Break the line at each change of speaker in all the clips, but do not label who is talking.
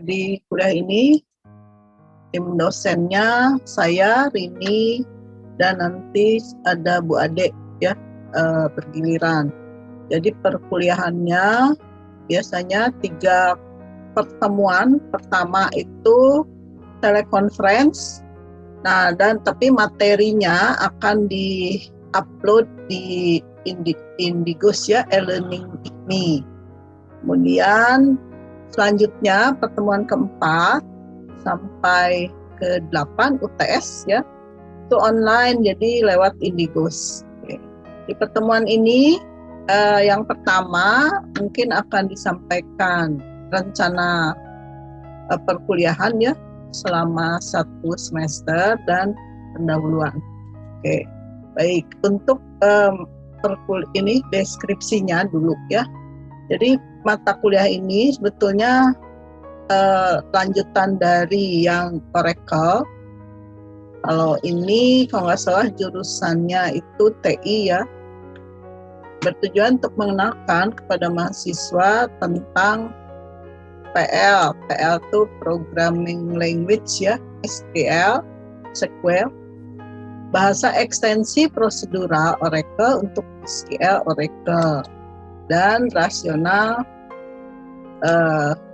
di kuliah ini tim dosennya saya, Rini, dan nanti ada Bu Ade ya, bergiliran. Jadi perkuliahannya biasanya 3 pertemuan. Pertama itu telekonferensi. Nah, tapi materinya akan di-upload di Indigos ya, e-learning me. Kemudian selanjutnya pertemuan keempat sampai ke-8 UTS ya, itu online, jadi lewat Indigos. Oke. Di pertemuan ini yang pertama mungkin akan disampaikan rencana perkuliahan ya selama 1 semester dan pendahuluan. Oke, baik, untuk ini deskripsinya dulu ya. Jadi mata kuliah ini sebetulnya lanjutan dari yang Oracle. Kalau ini kalau nggak salah jurusannya itu TI ya, bertujuan untuk mengenalkan kepada mahasiswa tentang PL. PL itu Programming Language ya, SQL, bahasa ekstensi prosedural Oracle untuk SQL Oracle, dan rasional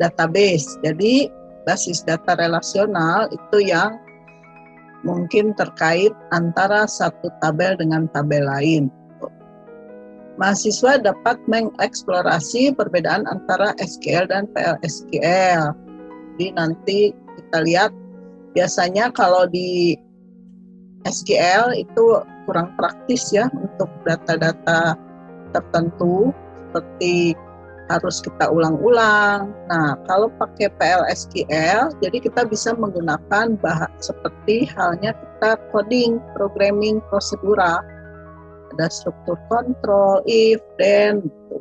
database. Jadi basis data relasional itu yang mungkin terkait antara satu tabel dengan tabel lain. Mahasiswa dapat mengeksplorasi perbedaan antara SQL dan PLSQL. Jadi nanti kita lihat biasanya kalau di SQL itu kurang praktis ya untuk data-data tertentu seperti harus kita ulang-ulang. Nah, kalau pakai PLSQL, jadi kita bisa menggunakan seperti halnya kita coding, programming prosedural. Ada struktur kontrol, if, then, gitu.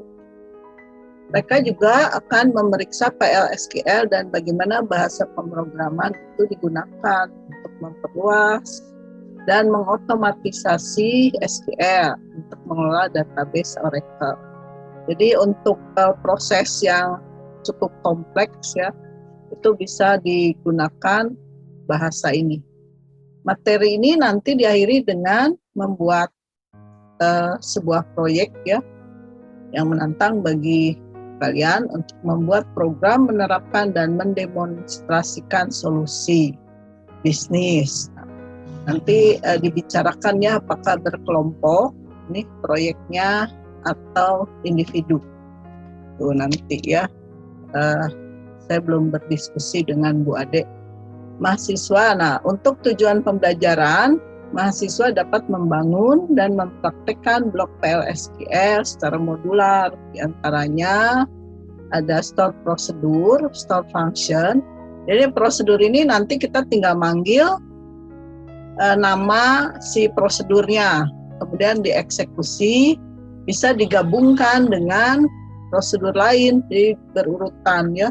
Mereka juga akan memeriksa PLSQL dan bagaimana bahasa pemrograman itu digunakan untuk memperluas dan mengotomatisasi SQL untuk mengelola database Oracle. Jadi untuk proses yang cukup kompleks ya, itu bisa digunakan bahasa ini. Materi ini nanti diakhiri dengan membuat sebuah proyek ya, yang menantang bagi kalian untuk membuat program menerapkan dan mendemonstrasikan solusi bisnis. Nanti dibicarakan ya apakah berkelompok ini proyeknya atau individu. Tuh nanti ya, saya belum berdiskusi dengan Bu Ade. Mahasiswa, nah untuk tujuan pembelajaran, mahasiswa dapat membangun dan mempraktekkan blok PLSQL secara modular. Di antaranya ada store prosedur, store function. Jadi prosedur ini nanti kita tinggal manggil nama si prosedurnya, kemudian dieksekusi, bisa digabungkan dengan prosedur lain, jadi berurutan ya.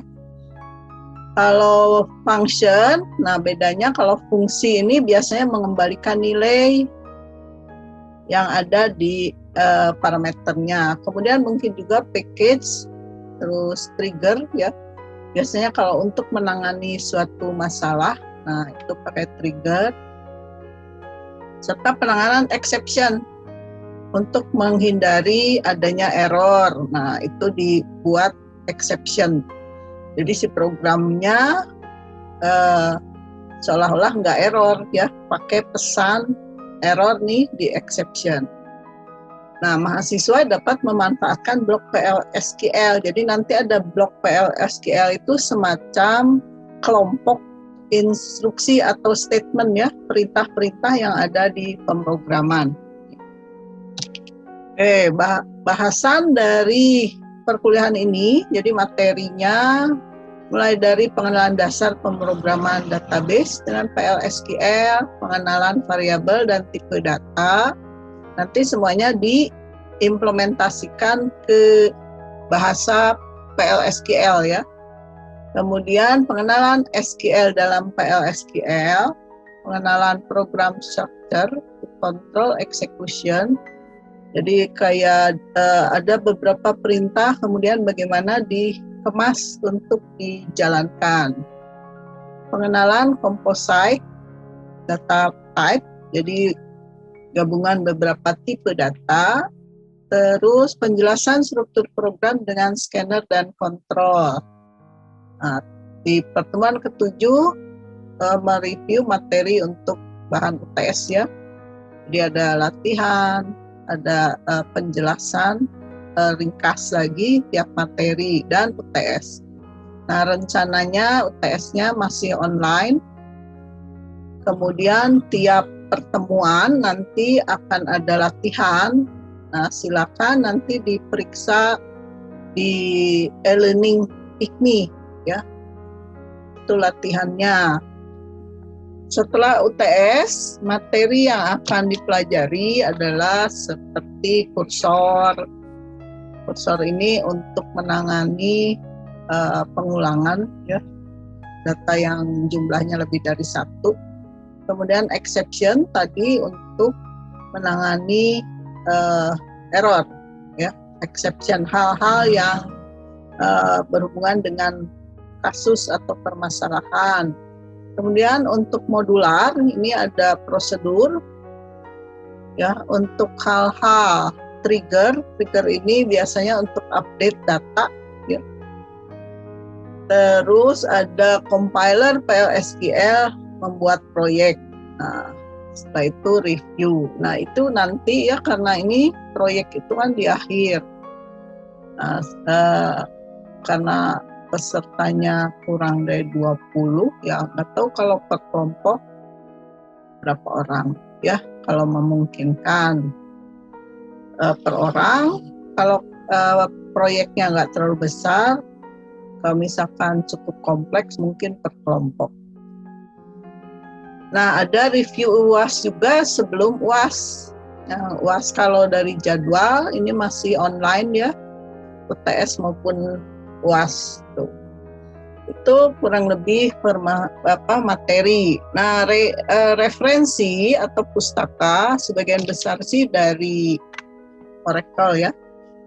Kalau function, nah bedanya kalau fungsi ini biasanya mengembalikan nilai yang ada di parameternya. Kemudian mungkin juga package, terus trigger ya. Biasanya kalau untuk menangani suatu masalah, nah itu pakai trigger. Serta penanganan exception untuk menghindari adanya error. Nah, itu dibuat exception. Jadi si programnya seolah-olah nggak error ya, pakai pesan error nih di exception. Nah, mahasiswa dapat memanfaatkan blok PLSQL. Jadi nanti ada blok PLSQL itu semacam kelompok instruksi atau statement ya, perintah-perintah yang ada di pemrograman. Bahasan dari perkuliahan ini, jadi materinya mulai dari pengenalan dasar pemrograman database dengan PLSQL, pengenalan variabel dan tipe data, nanti semuanya diimplementasikan ke bahasa PLSQL ya. Kemudian pengenalan SQL dalam PLSQL, pengenalan program structure, control execution. Jadi kayak ada beberapa perintah, kemudian bagaimana dikemas untuk dijalankan. Pengenalan composite data type, jadi gabungan beberapa tipe data. Terus penjelasan struktur program dengan scanner dan kontrol. Nah, di pertemuan ke-7 mereview materi untuk bahan UTS ya. Jadi ada latihan, ada penjelasan ringkas lagi tiap materi dan UTS. Nah, rencananya UTS-nya masih online. Kemudian tiap pertemuan nanti akan ada latihan. Nah, silakan nanti diperiksa di e-learning IKMI ya. Itu latihannya. Setelah UTS, materi yang akan dipelajari adalah seperti kursor. Kursor ini untuk menangani pengulangan ya, data yang jumlahnya lebih dari 1. Kemudian exception tadi untuk menangani error ya, exception, hal-hal yang berhubungan dengan kasus atau permasalahan. Kemudian untuk modular ini ada prosedur ya, untuk hal-hal trigger ini biasanya untuk update data ya. Terus ada compiler PLSQL membuat proyek. Nah, setelah itu review. Nah, itu nanti ya, karena ini proyek itu kan di akhir. Nah, karena pesertanya kurang dari 20 ya, nggak tahu kalau per kelompok berapa orang ya, kalau memungkinkan per orang. Kalau proyeknya nggak terlalu besar, kalau misalkan cukup kompleks mungkin per kelompok. Nah, ada review UAS juga sebelum UAS. Nah, UAS kalau dari jadwal ini masih online ya, UTS maupun UAS. Itu kurang lebih materi. Nah, referensi atau pustaka sebagian besar sih dari Oracle ya.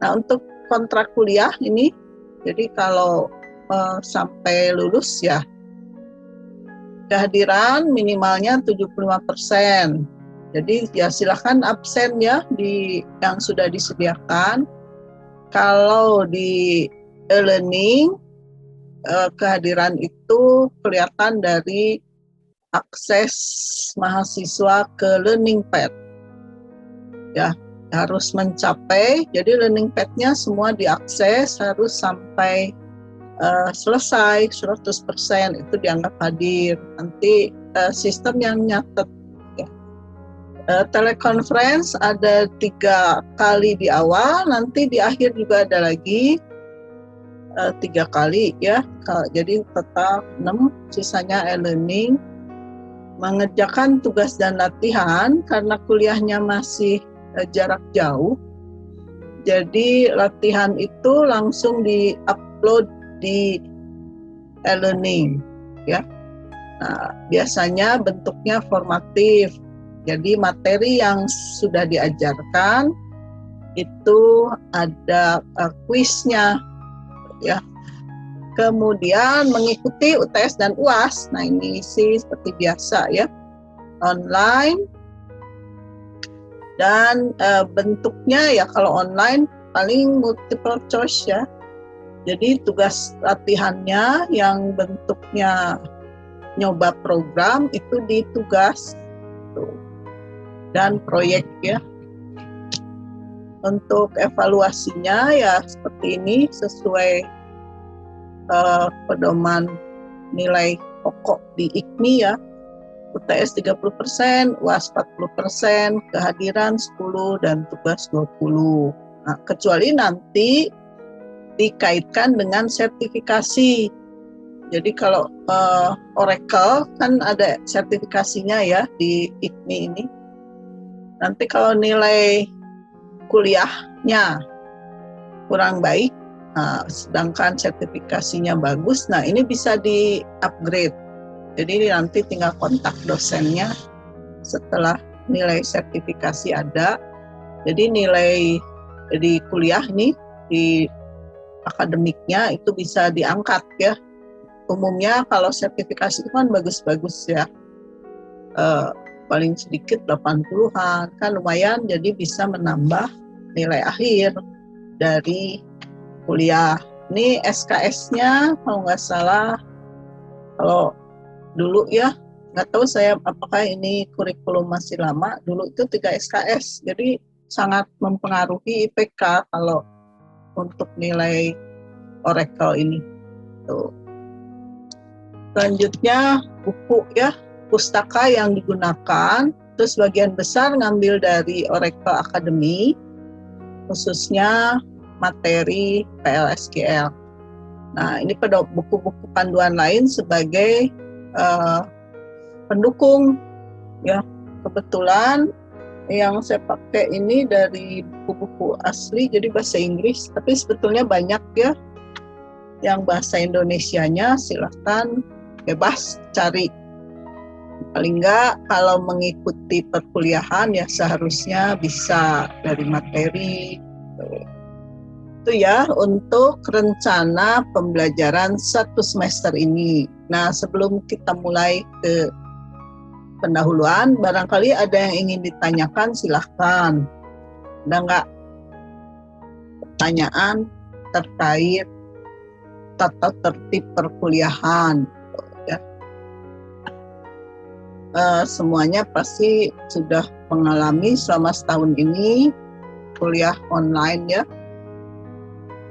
Nah, untuk kontrak kuliah ini, jadi kalau sampai lulus ya, kehadiran minimalnya 75%. Jadi ya silahkan absen ya di yang sudah disediakan. Kalau di e-learning kehadiran itu kelihatan dari akses mahasiswa ke learning pad. Ya, harus mencapai. Jadi learning pad-nya semua diakses harus sampai selesai 100%, itu dianggap hadir. Nanti sistem yang nyatet ya. Teleconference ada 3 kali di awal, nanti di akhir juga ada lagi 3 kali ya. Jadi total 6, sisanya e-learning. Mengerjakan tugas dan latihan karena kuliahnya masih jarak jauh. Jadi latihan itu langsung di-upload di e-learning ya. Nah, biasanya bentuknya formatif. Jadi materi yang sudah diajarkan itu ada kuisnya ya. Kemudian mengikuti UTS dan UAS. Nah, ini sih seperti biasa ya, online. Dan bentuknya ya kalau online paling multiple choice ya. Jadi tugas latihannya yang bentuknya nyoba program itu di tugas dan proyek ya. Untuk evaluasinya ya seperti ini, sesuai pedoman nilai pokok di IKMI ya. UTS 30%, UAS 40%, kehadiran 10 dan tugas 20. Nah, kecuali nanti dikaitkan dengan sertifikasi. Jadi kalau Oracle kan ada sertifikasinya ya di IKMI ini. Nanti kalau nilai kuliahnya kurang baik, sedangkan sertifikasinya bagus, nah ini bisa di-upgrade. Jadi nanti tinggal kontak dosennya setelah nilai sertifikasi ada. Jadi nilai di kuliah nih akademiknya itu bisa diangkat ya. Umumnya kalau sertifikasi itu kan bagus-bagus ya, paling sedikit 80-an, kan lumayan, jadi bisa menambah nilai akhir dari kuliah. Ini SKS-nya kalau nggak salah, kalau dulu ya, nggak tahu saya apakah ini kurikulum masih lama, dulu itu 3 SKS, jadi sangat mempengaruhi IPK kalau untuk nilai Oracle ini. Tuh. Selanjutnya buku ya, pustaka yang digunakan, terus bagian besar ngambil dari Oracle Academy, khususnya materi PLSQL. Nah, ini pada buku-buku panduan lain sebagai pendukung ya. Kebetulan yang saya pakai ini dari buku-buku asli, jadi bahasa Inggris, tapi sebetulnya banyak ya yang bahasa Indonesianya, silahkan bebas cari. Paling enggak kalau mengikuti perkuliahan ya seharusnya bisa dari materi. Itu ya untuk rencana pembelajaran 1 semester ini. Nah, sebelum kita mulai ke pendahuluan, barangkali ada yang ingin ditanyakan, silahkan. Ada nggak pertanyaan terkait tata tertib perkuliahan? Ya. Semuanya pasti sudah mengalami selama setahun ini kuliah online ya.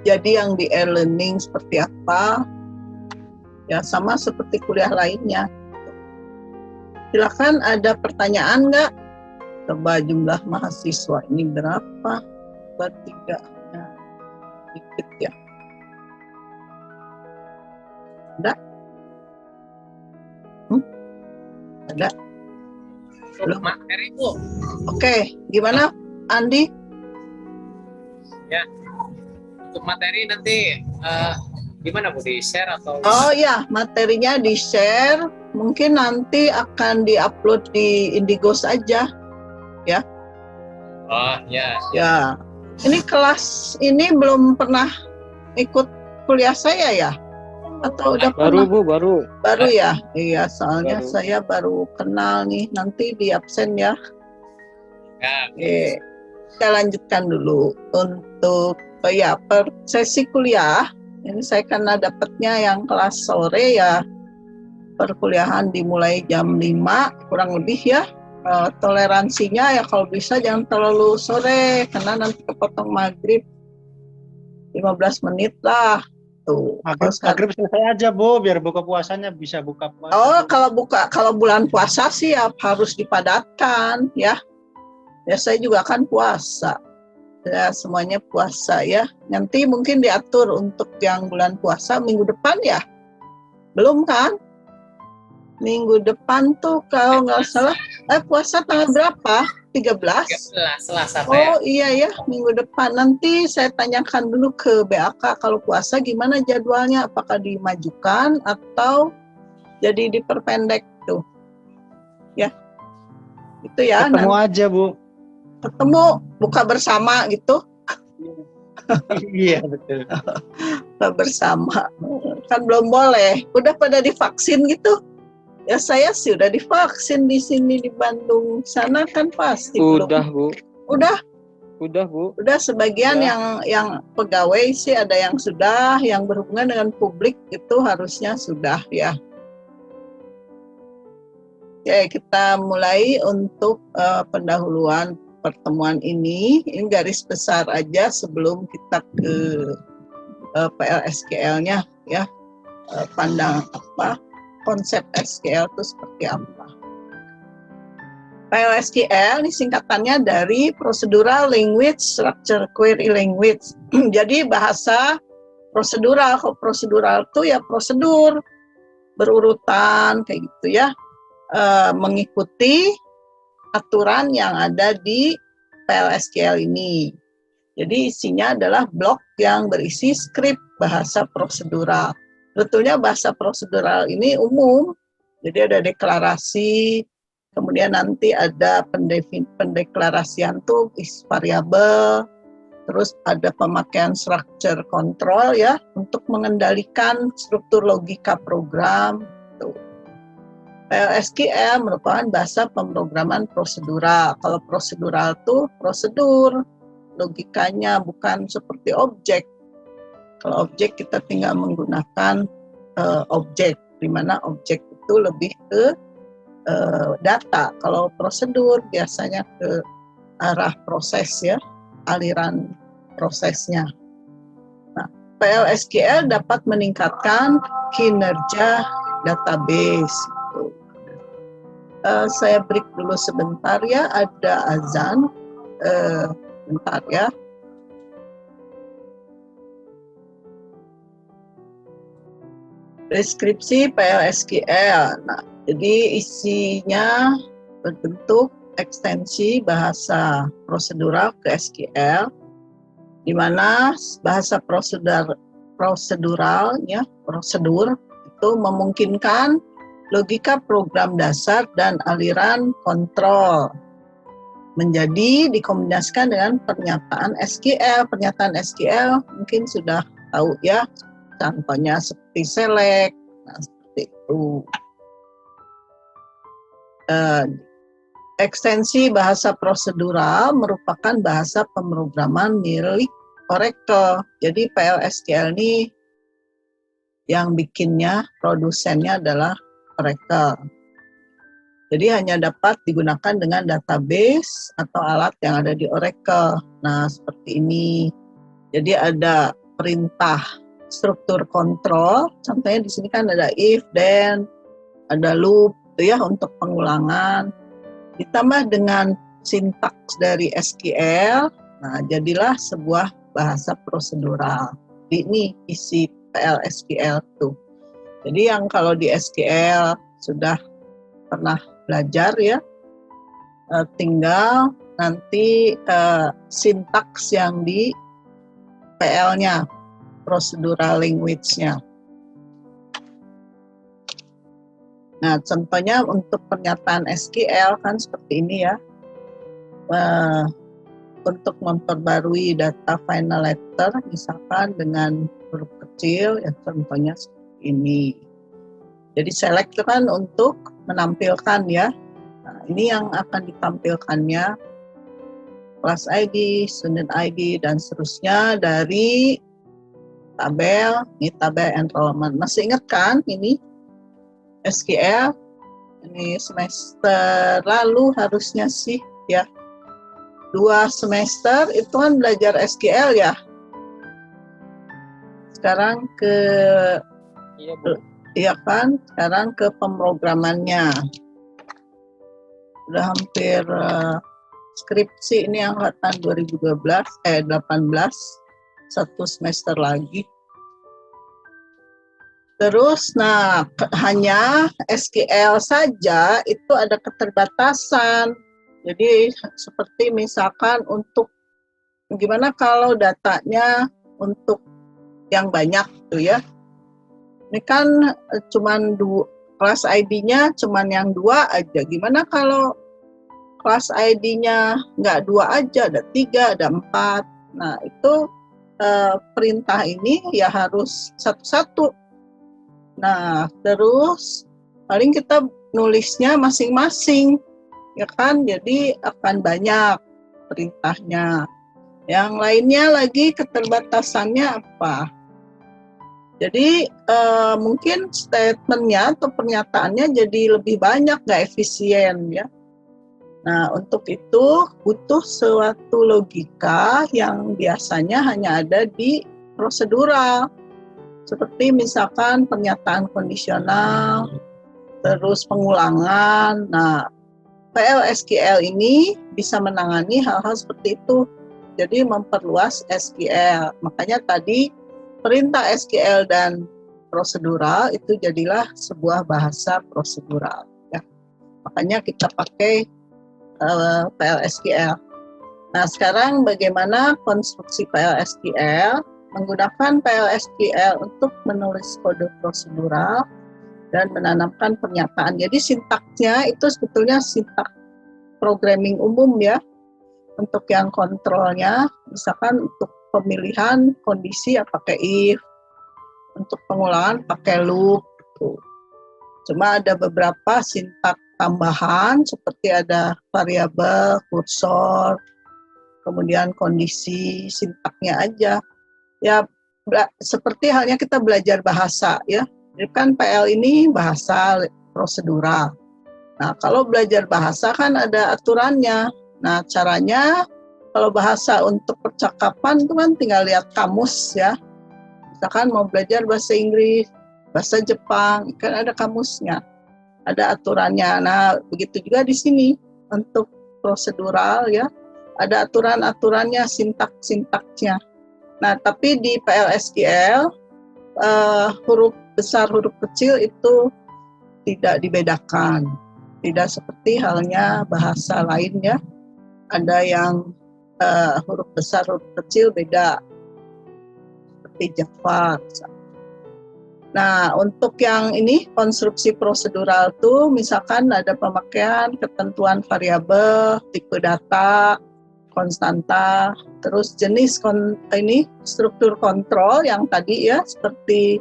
Jadi yang di e-learning seperti apa? Ya sama seperti kuliah lainnya. Silakan, ada pertanyaan nggak? Coba jumlah mahasiswa ini berapa? Bertiga, ya. Dikit ya. Ada? Ada?
Belum materi Bu.
Oke, gimana Andi?
Ya, untuk materi nanti gimana Bu, di-share atau?
Oh ya, materinya di-share. Mungkin nanti akan di-upload di Indigo saja, ya.
Oh ya.
Ya, ini kelas ini belum pernah ikut kuliah saya ya? Atau udah
baru
pernah?
Bu, baru.
Baru ya? Iya, soalnya
Baru.
saya baru kenal nih, nanti di absen ya.
Ya.
Oke, kita lanjutkan dulu untuk per sesi kuliah. Ini saya karena dapatnya yang kelas sore ya, perkuliahan dimulai jam 5 kurang lebih ya. Toleransinya ya kalau bisa jangan terlalu sore karena nanti kepotong maghrib 15 menit lah tuh.
Maghrib selesai aja Bu, biar buka puasanya bisa buka puasa.
Oh, kalau bulan puasa sih ya harus dipadatkan ya. Ya saya juga kan puasa. Ya semuanya puasa ya. Nanti mungkin diatur untuk yang bulan puasa minggu depan ya. Belum kan? Minggu depan tuh kalau nggak salah, puasa tanggal berapa? 13?
13 Selasa
Oh iya ya, minggu depan. Nanti saya tanyakan dulu ke BAK kalau puasa gimana jadwalnya, apakah dimajukan atau jadi diperpendek tuh. Ya. Itu ya.
Ketemu aja Bu.
Ketemu, buka bersama gitu.
Iya betul.
Buka bersama. Kan belum boleh. Udah pada divaksin gitu. Ya saya sih udah divaksin di sini di Bandung. Sana kan pasti
Udah
belum.
Bu.
Udah
Bu.
Udah sebagian
Ya.
yang pegawai sih ada yang sudah, yang berhubungan dengan publik itu harusnya sudah ya. Oke, kita mulai untuk pendahuluan pertemuan ini. Ini garis besar aja sebelum kita ke PLSQL-nya ya. Pandang apa? Konsep SQL itu seperti apa. PLSQL ini singkatannya dari Procedural Language Structure Query Language. Jadi bahasa prosedural. Kalau prosedural itu ya prosedur berurutan kayak gitu ya. Mengikuti aturan yang ada di PLSQL ini. Jadi isinya adalah blok yang berisi skrip bahasa prosedural. Sebetulnya bahasa prosedural ini umum, jadi ada deklarasi, kemudian nanti ada pendeklarasian tuh variabel, Terus ada pemakaian structure control ya untuk mengendalikan struktur logika program. PLSQL merupakan bahasa pemrograman prosedural. Kalau prosedural itu prosedur, logikanya bukan seperti objek. Kalau objek kita tinggal menggunakan objek, di mana objek itu lebih ke data. Kalau prosedur biasanya ke arah proses ya, aliran prosesnya. Nah, PLSQL dapat meningkatkan kinerja database. Saya break dulu sebentar ya, ada azan. Bentar ya. Deskripsi PLSQL. Nah, jadi isinya berbentuk ekstensi bahasa prosedural ke SQL, di mana bahasa proseduralnya prosedur itu memungkinkan logika program dasar dan aliran kontrol menjadi dikombinasikan dengan pernyataan SQL. Pernyataan SQL mungkin sudah tahu ya, contohnya seperti select, nah seperti itu. Ekstensi bahasa prosedural merupakan bahasa pemrograman milik Oracle. Jadi PLSQL ini yang bikinnya, produsennya adalah Oracle. Jadi hanya dapat digunakan dengan database atau alat yang ada di Oracle. Nah, seperti ini. Jadi ada perintah struktur kontrol. Contohnya di sini kan ada if, then, ada loop itu ya untuk pengulangan. Ditambah dengan sintaks dari SQL, nah jadilah sebuah bahasa prosedural. Ini isi PLSQL tuh. Jadi yang kalau di SQL sudah pernah belajar ya, tinggal nanti sintaks yang di PL-nya, procedural language-nya. Nah, contohnya untuk pernyataan SQL kan seperti ini ya. Untuk memperbarui data final letter, misalkan dengan huruf kecil, ya contohnya seperti ini. Jadi select itu kan untuk menampilkan ya. Nah, ini yang akan ditampilkannya class ID, student ID, dan seterusnya dari tabel, ini tabel enrollment. Masih ingat kan ini SQL? Ini semester lalu harusnya sih ya. 2 semester itu kan belajar SQL ya. Sekarang ke
Iya, Bu.
iya kan, sekarang ke pemrogramannya. Udah hampir skripsi ini angkatan 18, satu semester lagi. Terus, nah hanya SQL saja itu ada keterbatasan. Jadi seperti misalkan untuk gimana kalau datanya untuk yang banyak tuh ya. Ini kan cuman kelas ID-nya cuman yang 2 aja. Gimana kalau kelas ID-nya nggak 2 aja, ada 3, ada 4. Nah, itu perintah ini ya harus satu-satu. Nah, terus paling kita nulisnya masing-masing, ya kan? Jadi akan banyak perintahnya. Yang lainnya lagi keterbatasannya apa? Jadi mungkin statementnya atau pernyataannya jadi lebih banyak, nggak efisien ya. Nah, untuk itu butuh suatu logika yang biasanya hanya ada di prosedural. Seperti misalkan pernyataan kondisional, terus pengulangan. Nah, PLSQL ini bisa menangani hal-hal seperti itu. Jadi memperluas SQL. Makanya tadi perintah SQL dan prosedural itu jadilah sebuah bahasa prosedural. Ya. Makanya kita pakai PLSQL. Nah, sekarang bagaimana konstruksi PLSQL? Menggunakan PLSQL untuk menulis kode prosedural dan menanamkan pernyataan. Jadi sintaksnya itu sebetulnya sintaks programming umum ya. untuk yang kontrolnya, misalkan untuk pemilihan kondisi ya pakai if, untuk pengulangan pakai loop. Gitu. Cuma ada beberapa sintak tambahan seperti ada variabel, kursor, kemudian kondisi, sintaknya aja. Ya seperti halnya kita belajar bahasa ya. Jadi kan PL ini bahasa prosedural. Nah, kalau belajar bahasa kan ada aturannya. Nah, caranya kalau bahasa untuk percakapan itu kan tinggal lihat kamus ya. Misalkan mau belajar bahasa Inggris, bahasa Jepang, kan ada kamusnya, ada aturannya. Nah, begitu juga di sini untuk prosedural ya, ada aturan-aturannya, sintak-sintaknya. Nah, tapi di PLSQL huruf besar, huruf kecil itu tidak dibedakan. Tidak seperti halnya bahasa lainnya, ada yang huruf besar, huruf kecil beda, seperti Java. Nah, untuk yang ini konstruksi prosedural tuh misalkan ada pemakaian ketentuan variabel, tipe data, konstanta, terus jenis ini struktur kontrol yang tadi ya seperti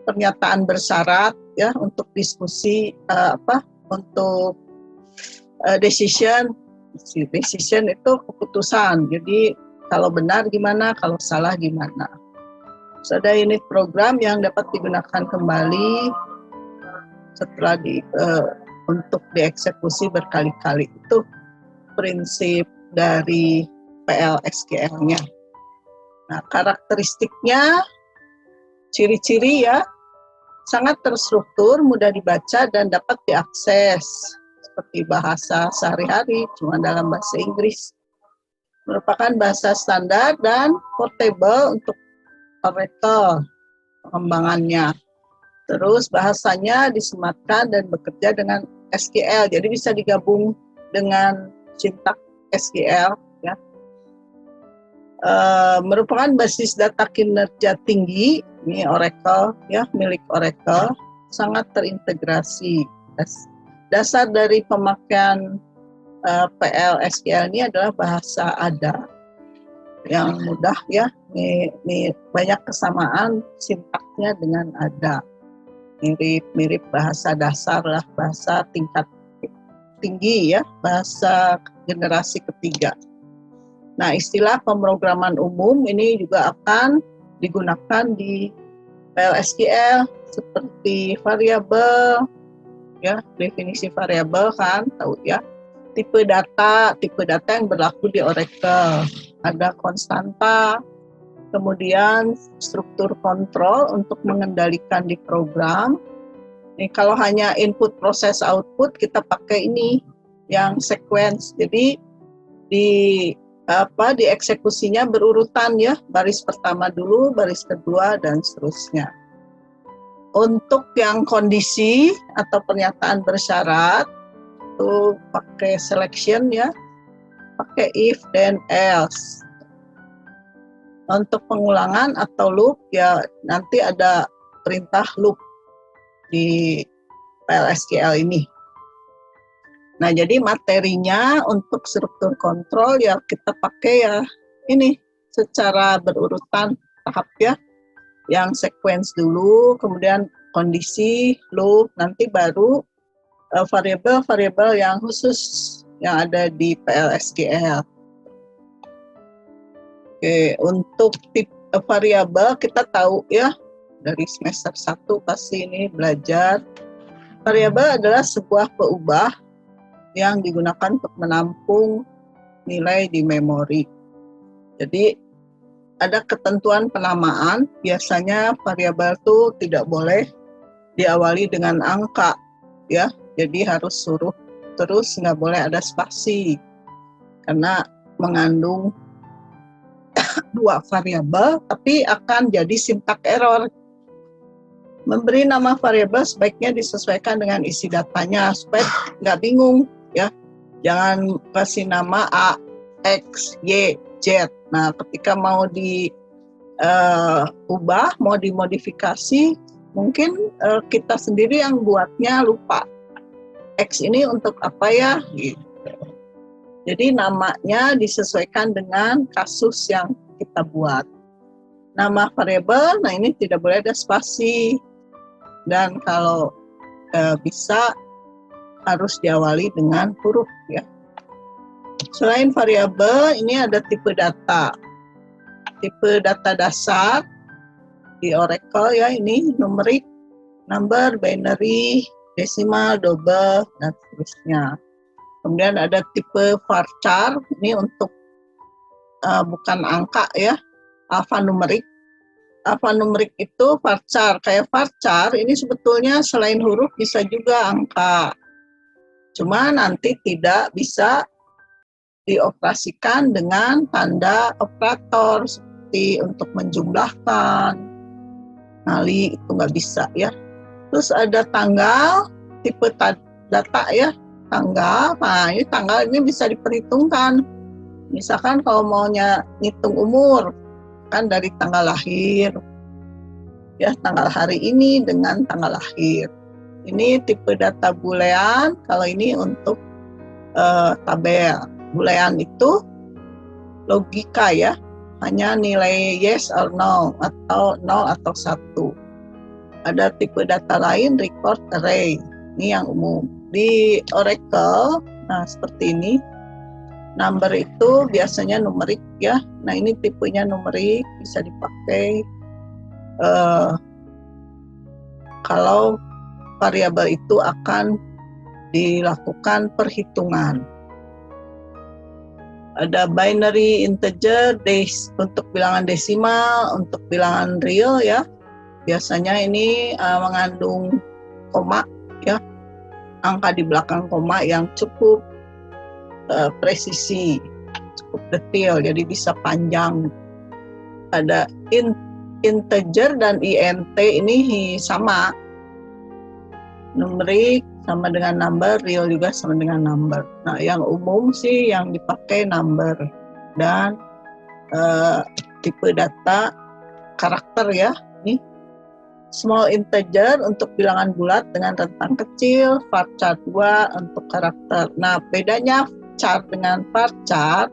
pernyataan bersyarat ya untuk diskusi untuk decision itu keputusan. Jadi kalau benar gimana, kalau salah gimana. Terus ada unit program yang dapat digunakan kembali setelah untuk dieksekusi berkali-kali. Itu prinsip dari PLSQL-nya. Nah, karakteristiknya, ciri-ciri ya, sangat terstruktur, mudah dibaca dan dapat diakses seperti bahasa sehari-hari, cuma dalam bahasa Inggris. Merupakan bahasa standar dan portable untuk Oracle pengembangannya. Terus bahasanya disematkan dan bekerja dengan SQL, jadi bisa digabung dengan sintak SQL ya. Merupakan basis data kinerja tinggi, ini Oracle ya, milik Oracle, sangat terintegrasi. Dasar dari pemakaian PLSQL ini adalah bahasa ADA yang mudah ya, ini banyak kesamaan sintaknya dengan ADA, mirip bahasa dasar lah, bahasa tingkat tinggi ya, bahasa generasi ketiga. Nah, istilah pemrograman umum ini juga akan digunakan di PLSQL seperti variabel ya, definisi variabel kan tahu ya, tipe data yang berlaku di Oracle, ada konstanta, kemudian struktur kontrol untuk mengendalikan di program. Nih, kalau hanya input proses output kita pakai ini yang sequence. Jadi di eksekusinya berurutan ya, baris pertama dulu, baris kedua dan seterusnya. Untuk yang kondisi atau pernyataan bersyarat itu pakai selection ya, pakai if dan else. Untuk pengulangan atau loop ya nanti ada perintah loop di PLSQL ini. Nah, jadi materinya untuk struktur kontrol ya kita pakai ya ini secara berurutan tahap ya. Yang sequence dulu, kemudian kondisi, loop, nanti baru variabel-variabel yang khusus yang ada di PLSQL. Oke, untuk tipe variabel kita tahu ya dari semester 1 pasti ini belajar. Variabel adalah sebuah peubah yang digunakan untuk menampung nilai di memori. Jadi ada ketentuan penamaan, biasanya variabel itu tidak boleh diawali dengan angka ya. Jadi harus huruf terus, nggak boleh ada spasi karena mengandung dua variabel, tapi akan jadi syntax error. Memberi nama variabel sebaiknya disesuaikan dengan isi datanya supaya nggak bingung ya. Jangan kasih nama A, X, Y, Z. Nah, ketika mau diubah, mau dimodifikasi, mungkin kita sendiri yang buatnya lupa. X ini untuk apa ya? Gitu. Jadi namanya disesuaikan dengan kasus yang kita buat. Nama variabel, nah ini tidak boleh ada spasi. Dan kalau bisa harus diawali dengan huruf ya. Selain variabel, ini ada tipe data. Tipe data dasar di Oracle ya, ini numerik, number, binary, desimal, double, dan seterusnya. Kemudian ada tipe varchar, ini untuk bukan angka ya, alfanumerik. Alfanumerik itu varchar, kayak varchar ini sebetulnya selain huruf bisa juga angka. Cuma nanti tidak bisa dioperasikan dengan tanda operator seperti untuk menjumlahkan, kali itu nggak bisa ya. Terus ada tanggal, tipe data ya, tanggal. Nah ini tanggal ini bisa diperhitungkan. Misalkan kalau maunya ngitung umur, kan dari tanggal lahir, ya tanggal hari ini dengan tanggal lahir. Ini tipe data boolean, kalau ini untuk tabel. Boolean itu logika ya, hanya nilai yes or no, atau 0 atau 1. Ada tipe data lain, record array, ini yang umum. Di Oracle, nah seperti ini, number itu biasanya numerik ya, nah ini tipenya numerik, bisa dipakai kalau variabel itu akan dilakukan perhitungan. Ada binary integer, untuk bilangan desimal, untuk bilangan real ya, biasanya ini mengandung koma ya, angka di belakang koma yang cukup presisi, cukup detail, jadi bisa panjang. Ada integer dan int ini sama, numerik sama dengan number, real juga sama dengan number. Nah yang umum sih yang dipakai number dan tipe data karakter ya. Ini small integer untuk bilangan bulat dengan rentang kecil, varchar 2 untuk karakter. Nah bedanya char dengan varchar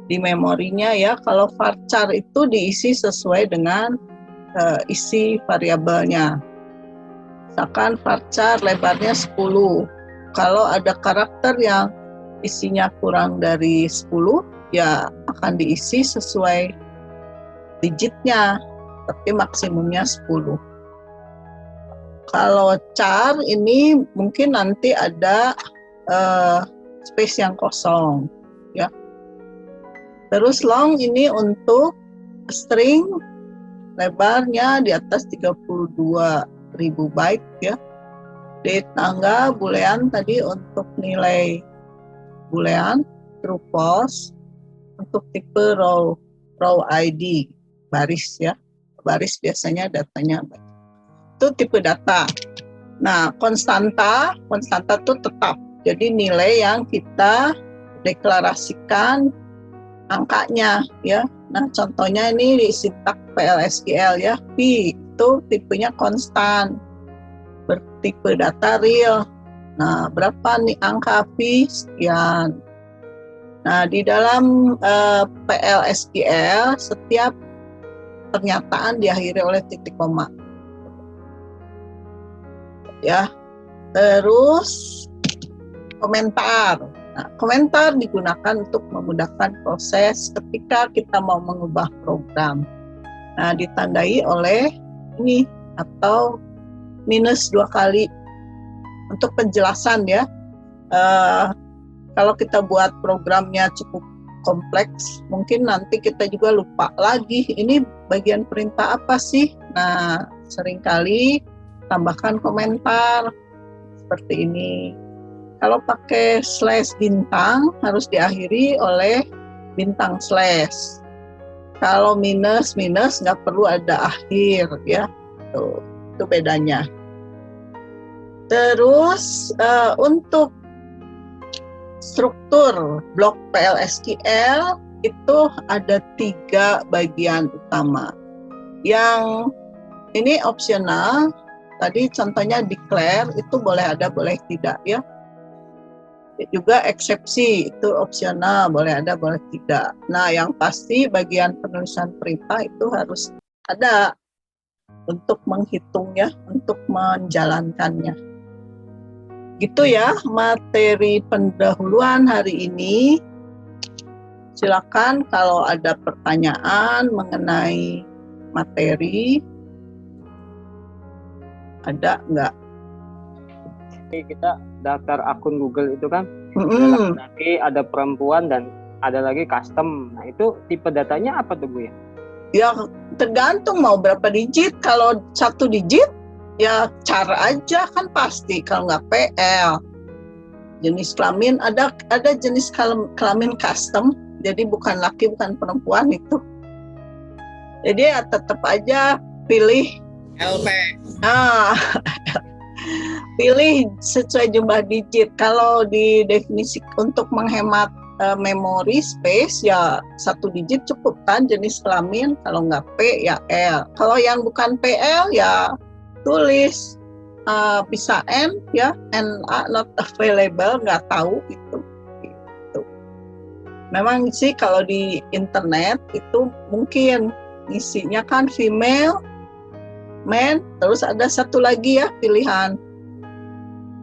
di memorinya ya, kalau varchar itu diisi sesuai dengan isi variabelnya. Misalkan varchar lebarnya 10. Kalau ada karakter yang isinya kurang dari 10, ya akan diisi sesuai digitnya, tapi maksimumnya 10. Kalau char ini mungkin nanti ada space yang kosong ya. Terus long ini untuk string, lebarnya di atas 32.000 byte ya. Di tangga boolean tadi untuk nilai boolean, true false. Untuk tipe row ID, baris ya, baris biasanya datanya itu tipe data. Nah konstanta itu tetap, jadi nilai yang kita deklarasikan angkanya ya. Nah contohnya ini di sintak PLSQL ya, P itu tipenya konstan, bertipe data real. Nah berapa nih angka P? Sekian. Nah di dalam PLSQL setiap pernyataan diakhiri oleh titik koma ya. Terus komentar. Nah, komentar digunakan untuk memudahkan proses ketika kita mau mengubah program. Nah, ditandai oleh ini atau minus 2 kali untuk penjelasan ya. Kalau kita buat programnya cukup kompleks, mungkin nanti kita juga lupa lagi ini bagian perintah apa sih. Nah, seringkali tambahkan komentar seperti ini. Kalau pakai slash bintang harus diakhiri oleh bintang slash. Kalau minus nggak perlu ada akhir ya. Itu bedanya. Terus untuk struktur blok PLSQL itu ada 3 bagian utama. Yang ini opsional. Tadi contohnya declare itu boleh ada boleh tidak ya. juga eksepsi itu opsional, boleh ada boleh tidak. Nah yang pasti bagian penulisan perintah itu harus ada untuk menghitungnya, untuk menjalankannya. Gitu ya materi pendahuluan hari ini. Silakan kalau ada pertanyaan mengenai materi, ada nggak?
Kita daftar akun Google itu kan ada
Mm-mm.
laki-laki, ada perempuan, dan ada lagi custom. Nah itu tipe datanya apa tuh Bu ya?
Ya tergantung mau berapa digit. Kalau 1 digit ya cara aja kan pasti. Kalau nggak PL. Jenis kelamin ada jenis kelamin custom. Jadi bukan laki bukan perempuan itu. Jadi ya tetap aja pilih.
LP.
Nah, pilih sesuai jumlah digit. Kalau di definisi untuk menghemat memori space ya 1 digit cukup kan jenis kelamin. Kalau nggak P ya L. Kalau yang bukan PL ya tulis bisa N ya, NA not available, nggak tahu itu. Memang sih kalau di internet itu mungkin isinya kan female, man, terus ada satu lagi ya pilihan.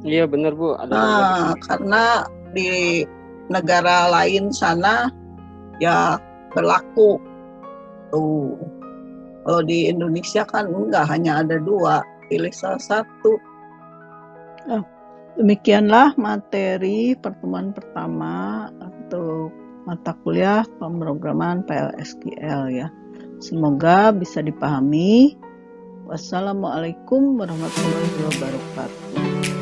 Iya benar Bu, ada
Nah, karena di negara lain sana ya berlaku tuh. Kalau di Indonesia kan enggak, hanya ada 2, pilih salah satu. Demikianlah materi pertemuan pertama untuk mata kuliah pemrograman PLSQL ya. Semoga bisa dipahami. Wassalamualaikum warahmatullahi wabarakatuh.